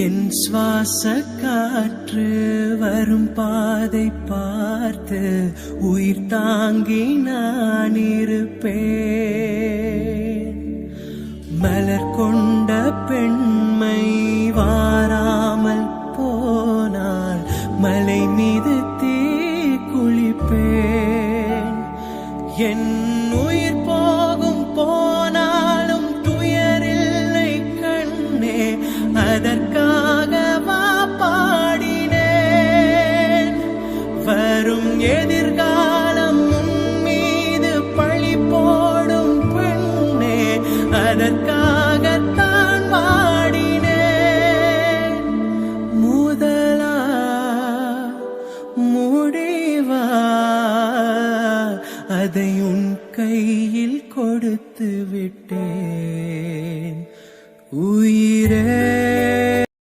என் சுவாச காற்று வரும் பாதை பார்த்து உயிர் தாங்கி நான் இருப்பேன். மலர் கொண்ட பெண்மை வாராமல் போனால் மலை மீது தீ குளிப்பேன். என் உயிர் போகும் போனாலும் துயரில்லை கண்ணே, அதற்காக வா பாடினேன். வரும் எதிர்